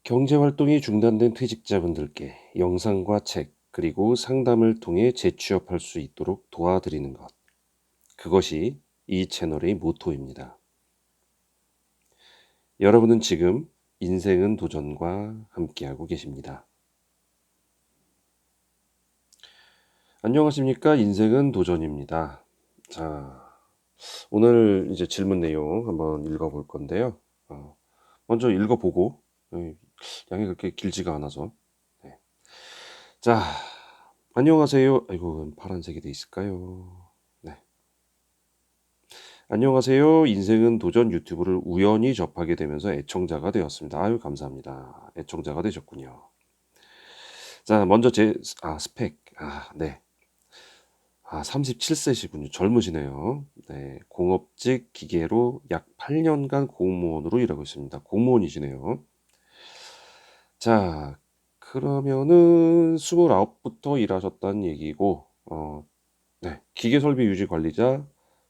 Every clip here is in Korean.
경제활동이 중단된 퇴직자분들께 영상과 책, 그리고 상담을 통해 재취업할 수 있도록 도와드리는 것. 그것이 이 채널의 모토입니다. 여러분은 지금 인생은 도전과 함께하고 계십니다. 안녕하십니까? 인생은 도전입니다. 자, 오늘 이제 질문 내용 한번 읽어볼 건데요. 먼저 읽어보고, 양이 그렇게 길지가 않아서. 네. 자, 안녕하세요. 아이고, 파란색이 돼 있을까요? 네. 안녕하세요. 인생은 도전 유튜브를 우연히 접하게 되면서 애청자가 되었습니다. 아유, 감사합니다. 애청자가 되셨군요. 자, 먼저 스펙. 네. 37세시군요. 젊으시네요. 네. 공업직 기계로 약 8년간 공무원으로 일하고 있습니다. 공무원이시네요. 자, 그러면은 29부터 일하셨다는 얘기고, 네. 기계설비 유지 관리자,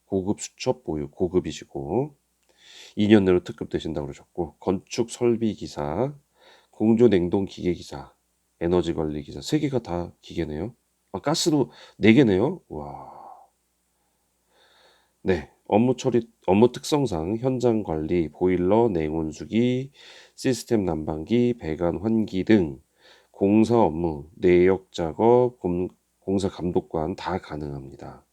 고급 수첩 보유, 고급이시고, 2년 내로 특급되신다고 그러셨고, 건축 설비 기사, 공조 냉동 기계 기사, 에너지 관리 기사, 3개가 다 기계네요. 가스도 4개네요. 와. 네. 업무 특성상 현장 관리, 보일러, 냉온수기, 시스템 난방기, 배관 환기 등 공사 업무, 내역 작업, 공사 감독관 다 가능합니다.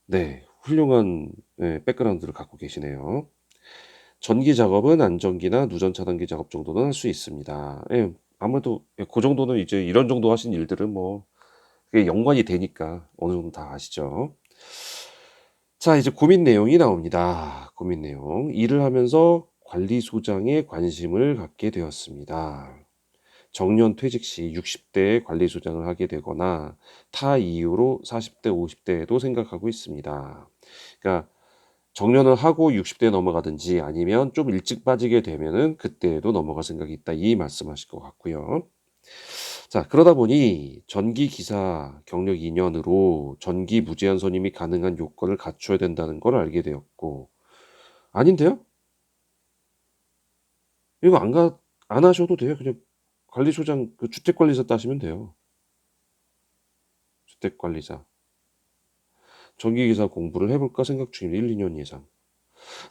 네. 훌륭한 백그라운드를 갖고 계시네요. 전기 작업은 안전기나 누전 차단기 작업 정도는 할 수 있습니다. 예, 아무래도 그 정도는 이제 이런 정도 하신 일들은 뭐 그게 연관이 되니까 어느 정도 다 아시죠. 자, 이제 고민 내용이 나옵니다. 고민 내용. 일을 하면서 관리소장에 관심을 갖게 되었습니다. 정년 퇴직 시 60대에 관리소장을 하게 되거나 타 이유로 40대, 50대에도 생각하고 있습니다. 그러니까 정년을 하고 60대 넘어가든지 아니면 좀 일찍 빠지게 되면은 그때에도 넘어갈 생각이 있다. 이 말씀하실 것 같고요. 자, 그러다 보니 전기 기사 경력 2년으로 전기 무제한 선임이 가능한 요건을 갖춰야 된다는 걸 알게 되었고, 아닌데요? 이거 안 하셔도 돼요. 그냥 관리소장, 그 주택관리사 따시면 돼요. 주택관리사. 전기기사 공부를 해볼까 생각 중입니다. 1, 2년 이상.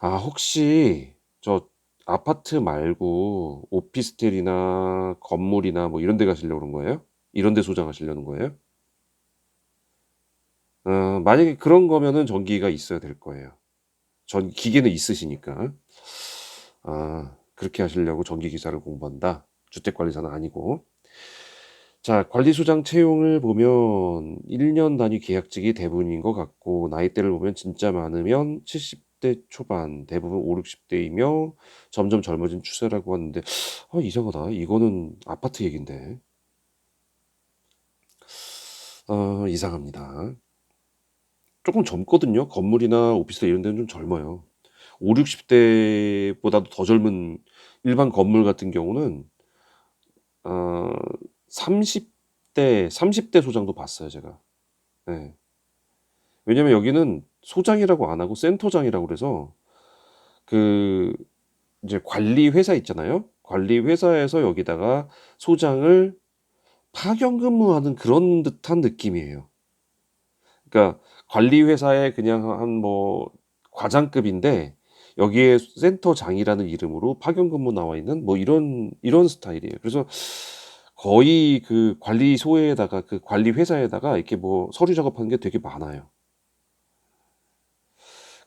혹시 저 아파트 말고 오피스텔이나 건물이나 뭐 이런 데 가시려고 그런 거예요? 이런 데 소장하시려는 거예요? 만약에 그런 거면은 전기가 있어야 될 거예요. 기계는 있으시니까. 그렇게 하시려고 전기기사를 공부한다. 주택관리사는 아니고. 자, 관리소장 채용을 보면 1년 단위 계약직이 대부분인 것 같고, 나이대를 보면 진짜 많으면 70대 초반, 대부분 5, 60대이며 점점 젊어진 추세라고 하는데, 이상하다. 이거는 아파트 얘긴데. 이상합니다. 조금 젊거든요. 건물이나 오피스텔 이런 데는 좀 젊어요. 5, 60대보다도 더 젊은 일반 건물 같은 경우는 어, 30대 소장도 봤어요, 제가. 네. 왜냐면 여기는 소장이라고 안 하고 센터장이라고 그래서 그 이제 관리 회사 있잖아요. 관리 회사에서 여기다가 소장을 파견 근무하는 그런 듯한 느낌이에요. 그러니까 관리 회사에 그냥 한 뭐 과장급인데 여기에 센터장이라는 이름으로 파견 근무 나와 있는 뭐 이런 스타일이에요. 그래서 거의 그 관리소에다가 그 관리 회사에다가 이렇게 뭐 서류 작업하는 게 되게 많아요.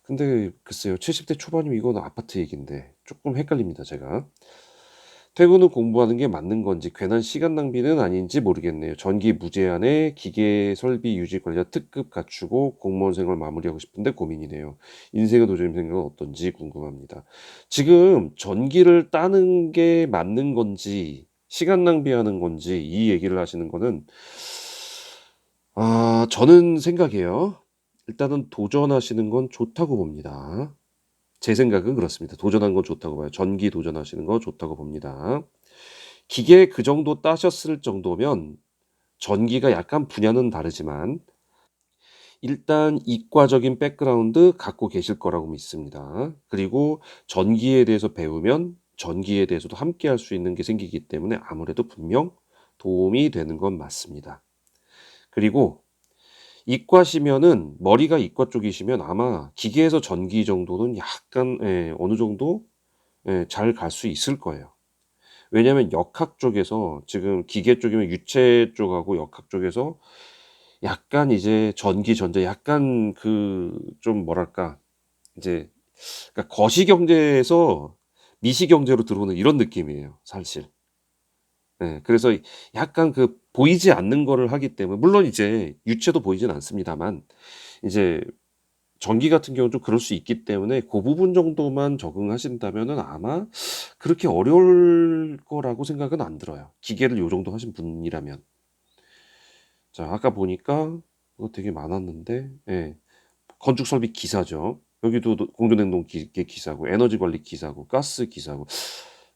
근데 글쎄요. 70대 초반이면 이거는 아파트 얘긴데 조금 헷갈립니다, 제가. 퇴근 후 공부하는 게 맞는 건지 괜한 시간 낭비는 아닌지 모르겠네요. 전기 무제한에 기계 설비 유지 관리자 특급 갖추고 공무원 생활 마무리하고 싶은데 고민이네요. 인생의 도전님 생각은 어떤지 궁금합니다. 지금 전기를 따는 게 맞는 건지 시간 낭비하는 건지 이 얘기를 하시는 거는 저는 생각이에요. 일단은 도전하시는 건 좋다고 봅니다. 제 생각은 그렇습니다. 도전한 건 좋다고 봐요. 전기 도전하시는 거 좋다고 봅니다. 기계 그 정도 따셨을 정도면 전기가 약간 분야는 다르지만 일단 이과적인 백그라운드 갖고 계실 거라고 믿습니다. 그리고 전기에 대해서 배우면 전기에 대해서도 함께 할 수 있는 게 생기기 때문에 아무래도 분명 도움이 되는 건 맞습니다. 그리고 이과시면은 머리가 이과 쪽이시면 아마 기계에서 전기 정도는 약간 어느 정도 잘 갈 수 있을 거예요. 왜냐하면 역학 쪽에서 지금 기계 쪽이면 유체 쪽하고 역학 쪽에서 약간 이제 전기, 전자 약간 그 좀 뭐랄까 이제 그러니까 거시경제에서 미시경제로 들어오는 이런 느낌이에요 사실. 그래서 약간 그 보이지 않는 거를 하기 때문에 물론 이제 유체도 보이진 않습니다만 이제 전기 같은 경우는 좀 그럴 수 있기 때문에 그 부분 정도만 적응하신다면은 아마 그렇게 어려울 거라고 생각은 안 들어요 기계를 요 정도 하신 분이라면. 자 아까 보니까 되게 많았는데 건축 설비 기사죠. 여기도 공조냉동 기계 기사고 에너지 관리 기사고 가스 기사고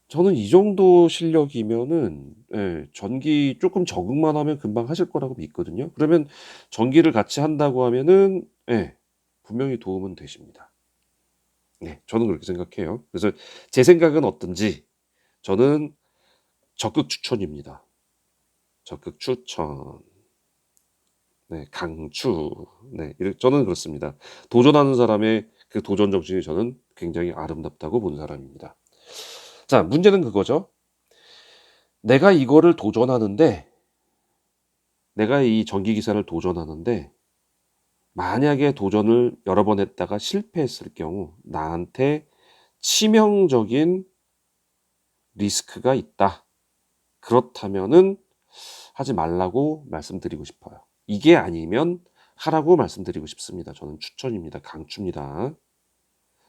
저는 이 정도 실력이면은 전기 조금 적응만 하면 금방 하실 거라고 믿거든요. 그러면 전기를 같이 한다고 하면은 분명히 도움은 되십니다. 네 저는 그렇게 생각해요. 그래서 제 생각은 어떤지 저는 적극 추천입니다. 적극 추천. 네 강추. 네 저는 그렇습니다. 도전하는 사람의 그 도전 정신이 저는 굉장히 아름답다고 보는 사람입니다. 자 문제는 그거죠. 내가 이거를 도전하는데 내가 이 전기 기사를 도전하는데 만약에 도전을 여러 번 했다가 실패했을 경우 나한테 치명적인 리스크가 있다. 그렇다면은 하지 말라고 말씀드리고 싶어요. 이게 아니면 하라고 말씀드리고 싶습니다. 저는 추천입니다. 강추입니다.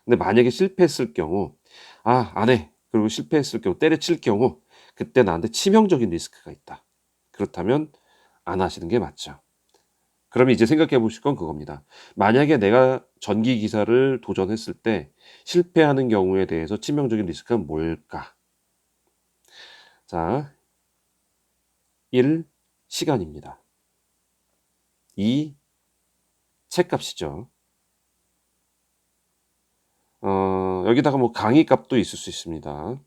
근데 만약에 실패했을 경우 안 해. 그리고 실패했을 경우 때려칠 경우 그때 나한테 치명적인 리스크가 있다. 그렇다면 안 하시는 게 맞죠. 그러면 이제 생각해 보실 건 그겁니다. 만약에 내가 전기 기사를 도전했을 때 실패하는 경우에 대해서 치명적인 리스크가 뭘까? 자, 1. 시간입니다. 2. 책값이죠. 여기다가 뭐 강의 값도 있을 수 있습니다.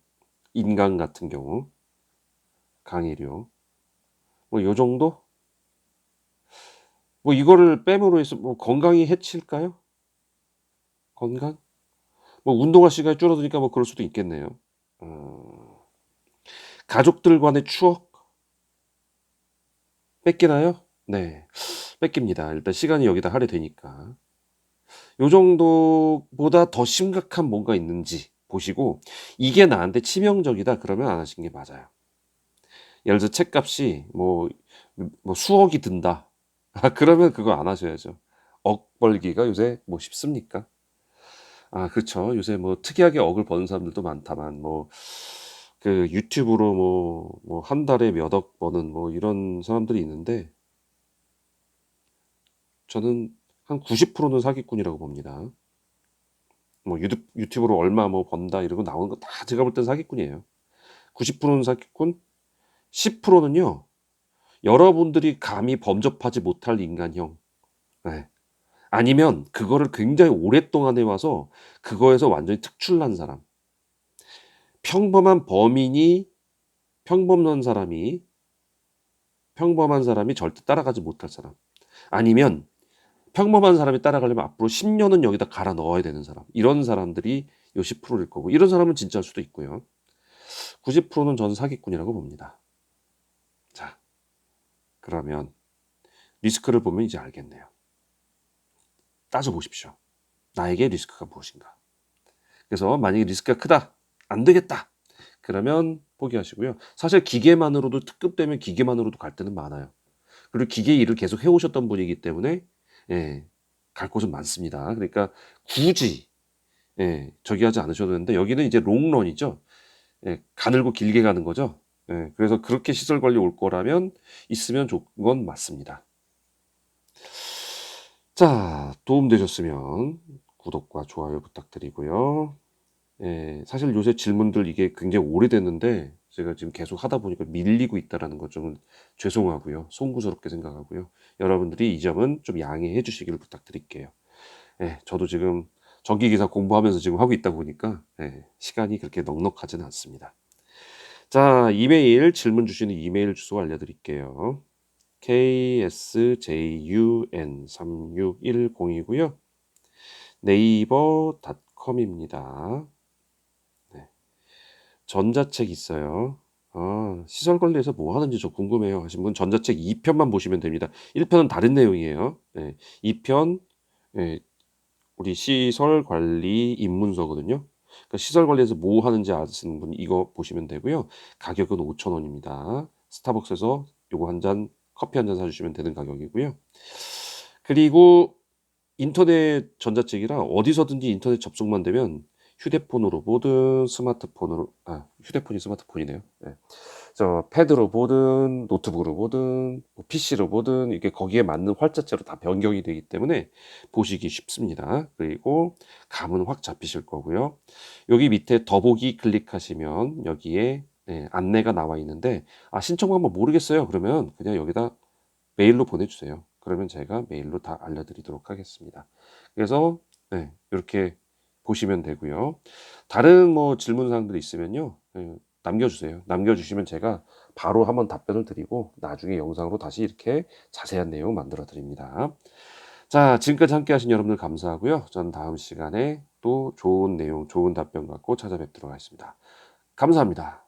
인강 같은 경우 강의료 뭐 요 정도? 뭐 이거를 뺨으로 해서 뭐 건강이 해칠까요? 건강? 뭐 운동할 시간이 줄어드니까 뭐 그럴 수도 있겠네요. 어 가족들 간의 추억 뺏기나요? 네. 뺏깁니다. 일단 시간이 여기다 할애되니까. 요 정도보다 더 심각한 뭔가 있는지 보시고 '이게 나한테 치명적이다.' 그러면 안 하시는 게 맞아요. 예를 들어 책값이 뭐 수억이 든다. 그러면 그거 안 하셔야죠. 억 벌기가 요새 뭐 쉽습니까? 그렇죠. 요새 뭐 특이하게 억을 버는 사람들도 많다만 뭐 그 유튜브로 뭐 한 달에 몇 억 버는 뭐 이런 사람들이 있는데 저는 한 90%는 사기꾼이라고 봅니다. 뭐 유튜브로 얼마 뭐 번다 이러고 나오는 거 다 제가 볼 땐 사기꾼이에요. 90%는 사기꾼, 10%는요. 여러분들이 감히 범접하지 못할 인간형. 예. 아니면 그거를 굉장히 오랫동안 해 와서 그거에서 완전히 특출난 사람. 평범한 범인이 평범한 사람이 평범한 사람이 절대 따라가지 못할 사람. 아니면 평범한 사람이 따라가려면 앞으로 10 년은 여기다 갈아 넣어야 되는 사람. 이런 사람들이 요 10%일 거고 이런 사람은 진짜일 수도 있고요. 90%는 저는 사기꾼이라고 봅니다. 자 그러면 리스크를 보면 이제 알겠네요. 따져 보십시오. 나에게 리스크가 무엇인가? 그래서 만약에 리스크가 크다. 안 되겠다. 그러면 포기하시고요. 사실 기계만으로도 특급되면 기계만으로도 갈 때는 많아요. 그리고 기계 일을 계속 해 오셨던 분이기 때문에 갈 곳은 많습니다. 그러니까 굳이 저기 하지 않으셔도 되는데 여기는 이제 롱런이죠. 가늘고 길게 가는 거죠. 그래서 그렇게 시설 관리 올 거라면 있으면 좋은 건 맞습니다. 자 도움 되셨으면 구독과 좋아요 부탁드리고요. 사실 요새 질문들 이게 굉장히 오래됐는데 제가 지금 계속 하다 보니까 밀리고 있다라는 것 좀 죄송하고요. 송구스럽게 생각하고요. 여러분들이 이 점은 좀 양해해 주시기를 부탁드릴게요. 저도 지금 전기기사 공부하면서 지금 하고 있다 보니까 시간이 그렇게 넉넉하지는 않습니다. 자, 이메일 질문 주시는 이메일 주소 알려드릴게요. ksjun36102고요. 네이버닷컴입니다. 네. 전자책 있어요. 시설관리에서 뭐 하는지 저 궁금해요 하신 분 전자책 2편만 보시면 됩니다. 1편은 다른 내용이에요. 2편 우리 시설관리 입문서거든요. 그러니까 시설관리에서 뭐 하는지 아시는 분 이거 보시면 되고요. 가격은 5,000원입니다. 스타벅스에서 요거 한 잔 커피 한 잔 사주시면 되는 가격이고요. 그리고 인터넷 전자책이라 어디서든지 인터넷 접속만 되면 휴대폰으로 보든 스마트폰으로 휴대폰이 스마트폰이네요. 저 패드로 보든 노트북으로 보든 PC로 보든 이게 거기에 맞는 활자체로 다 변경이 되기 때문에 보시기 쉽습니다. 그리고 감은 확 잡히실 거고요. 여기 밑에 더보기 클릭하시면 여기에 안내가 나와 있는데 신청 방법 모르겠어요. 그러면 그냥 여기다 메일로 보내주세요. 그러면 제가 메일로 다 알려드리도록 하겠습니다. 그래서 이렇게 보시면 되고요. 다른 뭐 질문사항들이 있으면요. 남겨주세요. 남겨주시면 제가 바로 한번 답변을 드리고 나중에 영상으로 다시 이렇게 자세한 내용 만들어 드립니다. 자, 지금까지 함께 하신 여러분들 감사하고요. 전 다음 시간에 또 좋은 내용, 좋은 답변 갖고 찾아뵙도록 하겠습니다. 감사합니다.